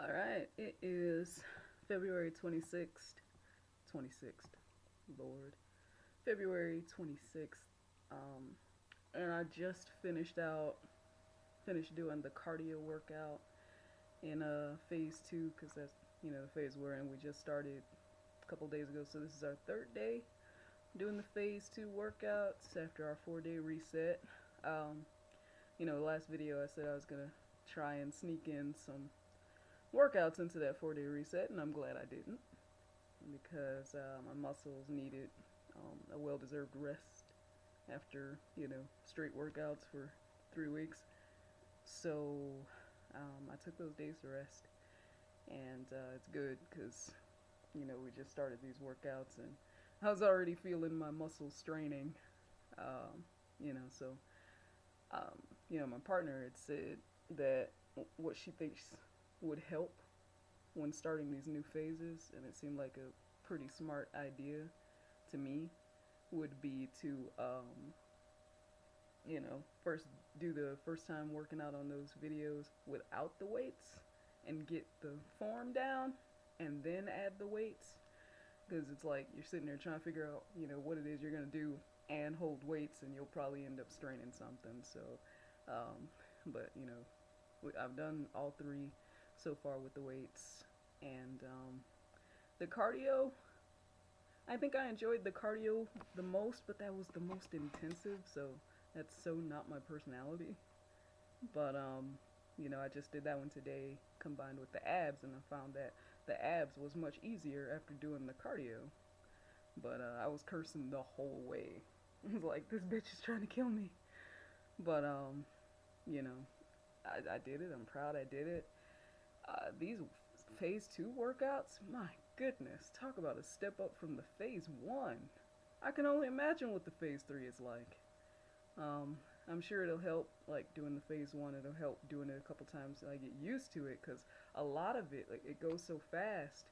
Alright, it is February 26th. 26th, Lord. February 26th. Um, and I just finished doing the cardio workout in phase two, because that's, the phase we're in. We just started a couple days ago, so this is our third day doing the phase two workouts after our 4 day reset. Um, last video I said I was gonna try and sneak in some workouts into that 4 day reset, and I'm glad I didn't because my muscles needed a well deserved rest after, straight workouts for 3 weeks. So I took those days to rest, and it's good because, we just started these workouts and I was already feeling my muscles straining. Um, so, um, my partner had said that what she thinks would help when starting these new phases, and it seemed like a pretty smart idea to me, would be to, first do the first time working out on those videos without the weights and get the form down and then add the weights. Because it's like you're sitting there trying to figure out, what it is you're going to do and hold weights, and you'll probably end up straining something. So, but, I've done all three so far with the weights. And the cardio, I think I enjoyed the cardio the most, but that was the most intensive, so that's so not my personality. But I just did that one today combined with the abs, and I found that the abs was much easier after doing the cardio. But I was cursing the whole way. I was like, this bitch is trying to kill me. But you know, I did it. I'm proud I did it. These phase two workouts, my goodness, talk about a step up from the phase one. I can only imagine what the phase three is like. Um, I'm sure it'll help, like doing the phase one. It'll help doing it a couple times so I get used to it, because a lot of it, like, it goes so fast.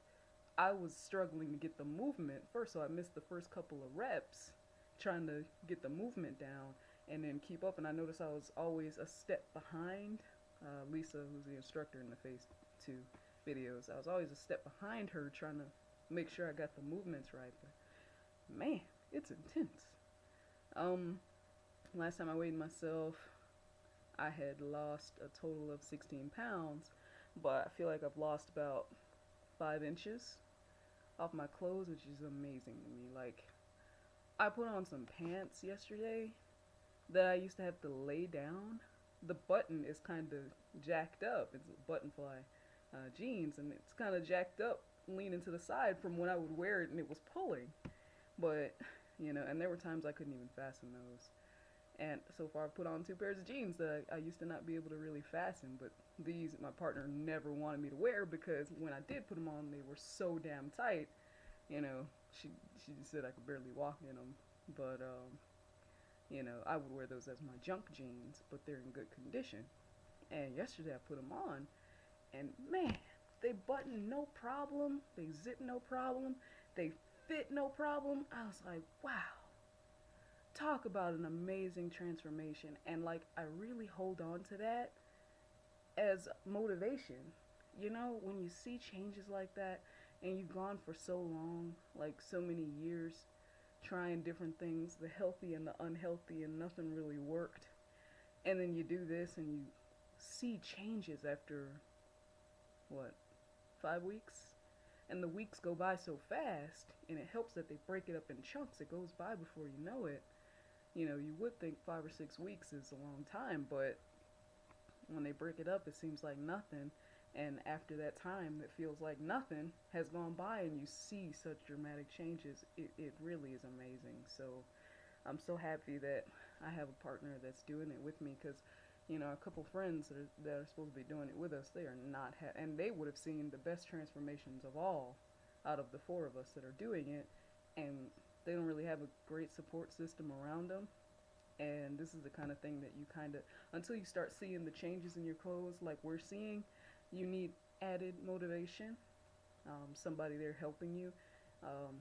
I was struggling to get the movement first, so I missed the first couple of reps trying to get the movement down and then keep up. And I noticed I was always a step behind Lisa, who's the instructor in the phase two videos. I was always a step behind her trying to make sure I got the movements right. But man, it's intense. Um, Last time I weighed myself, I had lost a total of 16 pounds, but I feel like I've lost about 5 inches off my clothes, which is amazing to me. Like, I put on some pants yesterday that I used to have to lay down. The button is kind of jacked up. It's buttonfly jeans, and it's kind of jacked up, leaning to the side from when I would wear it, and it was pulling. But, and there were times I couldn't even fasten those. And so far, I've put on 2 pairs of jeans that I used to not be able to really fasten, but these my partner never wanted me to wear, because when I did put them on, they were so damn tight. You know, she just said I could barely walk in them. But I would wear those as my junk jeans, but they're in good condition. And yesterday I put them on, and man, they button no problem, they zip no problem, they fit no problem. I was like, wow, talk about an amazing transformation. And like, I really hold on to that as motivation. When you see changes like that, and you've gone for so long, like so many years, trying different things, the healthy and the unhealthy, and nothing really worked. And then you do this and you see changes after, what, 5 weeks? And the weeks go by so fast, and it helps that they break it up in chunks. It goes by before you know it. You would think 5 or 6 weeks is a long time, but when they break it up, it seems like nothing. And after that time, that feels like nothing has gone by, and you see such dramatic changes. It really is amazing. So I'm so happy that I have a partner that's doing it with me, because a couple friends that are supposed to be doing it with us, they are not and they would have seen the best transformations of all out of the four of us that are doing it, and they don't really have a great support system around them. And this is the kind of thing that you kind of, until you start seeing the changes in your clothes like we're seeing, you need added motivation, somebody there helping you, um,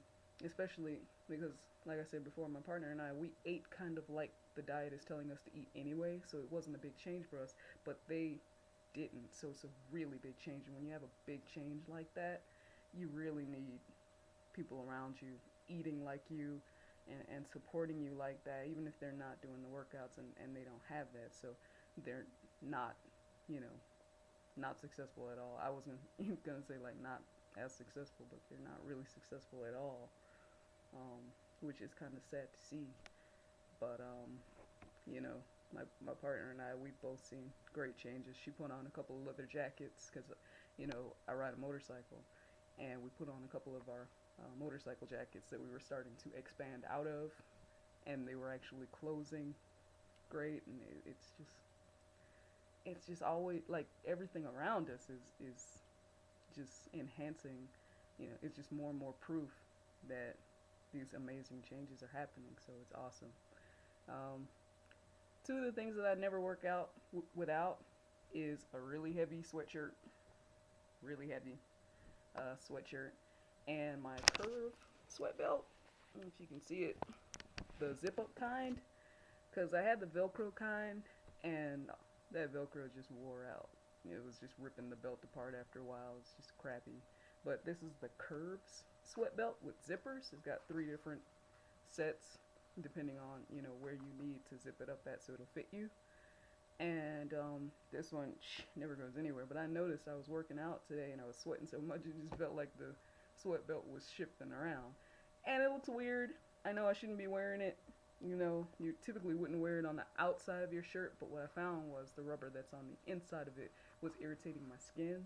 especially because, like I said before, my partner and I, we ate kind of like the diet is telling us to eat anyway, so it wasn't a big change for us. But they didn't. So it's a really big change. And when you have a big change like that, you really need people around you eating like you and supporting you like that, even if they're not doing the workouts and they don't have that. So they're not, you know, not successful at all. I wasn't even gonna say like not as successful, but they're not really successful at all, which is kind of sad to see. But you know, my partner and I, we've both seen great changes. She put on a couple of leather jackets because, you know, I ride a motorcycle, and we put on a couple of our motorcycle jackets that we were starting to expand out of, and they were actually closing great, and it's just always like everything around us is just enhancing. You know, it's just more and more proof that these amazing changes are happening. So it's awesome. Um, Two of the things that I never work out without is a really heavy sweatshirt, really heavy sweatshirt, and my curve sweat belt. I don't know if you can see it, the zip up kind, because I had the Velcro kind, and that Velcro just wore out. It was just ripping the belt apart after a while. It's just crappy. But this is the curves sweat belt with zippers. It's got 3 different sets depending on, you know, where you need to zip it up at so it'll fit you. And this one never goes anywhere. But I noticed I was working out today and I was sweating so much it just felt like the sweat belt was shifting around. And it looks weird. I know I shouldn't be wearing it. You know, you typically wouldn't wear it on the outside of your shirt, but what I found was the rubber that's on the inside of it was irritating my skin.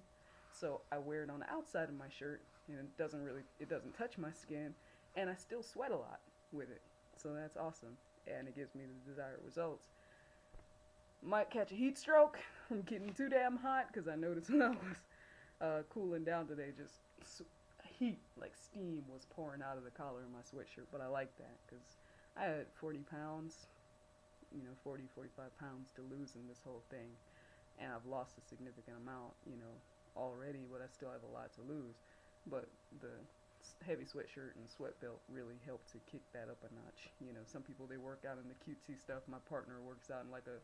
So I wear it on the outside of my shirt, and it doesn't touch my skin, and I still sweat a lot with it. So that's awesome, and it gives me the desired results. Might catch a heat stroke from getting too damn hot, because I noticed when I was cooling down today, just heat, like steam, was pouring out of the collar of my sweatshirt, but I like that, because I had 40 pounds, you know, 40, 45 pounds to lose in this whole thing, and I've lost a significant amount, you know, already, but I still have a lot to lose. But the heavy sweatshirt and sweat belt really helped to kick that up a notch. You know, some people, they work out in the cutesy stuff. My partner works out in like a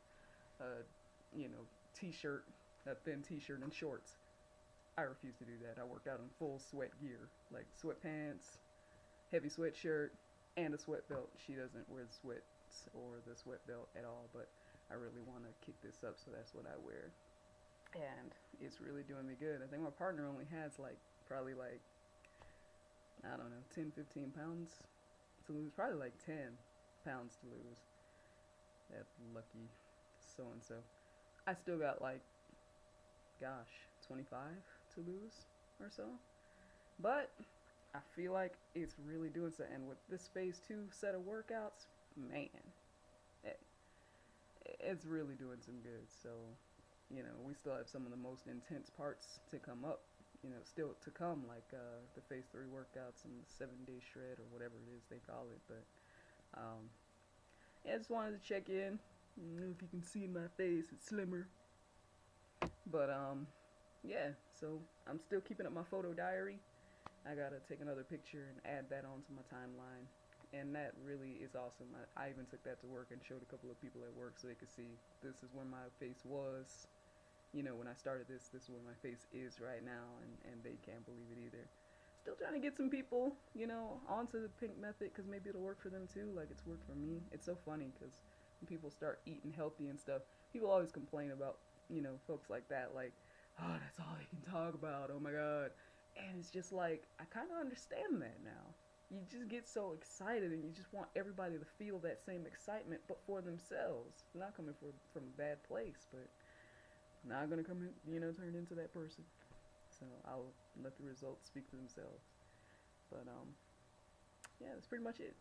you know, t-shirt, a thin t-shirt and shorts. I refuse to do that. I work out in full sweat gear, like sweatpants, heavy sweatshirt, and a sweat belt. She doesn't wear the sweats or the sweat belt at all, but I really want to kick this up, so that's what I wear. And it's really doing me good. I think my partner only has like, probably like, I don't know, 10, 15 pounds to lose. Probably like 10 pounds to lose. That lucky so-and-so. I still got like, gosh, 25 to lose or so. But I feel like it's really doing so. And with this phase 2 set of workouts, man, it, it's really doing some good. So, you know, we still have some of the most intense parts to come up, you know, still to come, like the phase 3 workouts and the 7-day shred or whatever it is they call it. But yeah, I just wanted to check in. I don't know if you can see my face, it's slimmer. But yeah, so I'm still keeping up my photo diary. I gotta take another picture and add that onto my timeline, and that really is awesome. I even took that to work and showed a couple of people at work so they could see this is where my face was, you know, when I started this is where my face is right now, and they can't believe it either. Still trying to get some people, you know, onto the pink method, because maybe it'll work for them too, like it's worked for me. It's so funny, because when people start eating healthy and stuff, people always complain about, you know, folks like that, like, oh, that's all they can talk about, oh my god. And it's just like, I kind of understand that now. You just get so excited and you just want everybody to feel that same excitement, but for themselves. Not coming from a bad place, but not going to come in, you know, turn into that person. So I'll let the results speak for themselves. But yeah, that's pretty much it.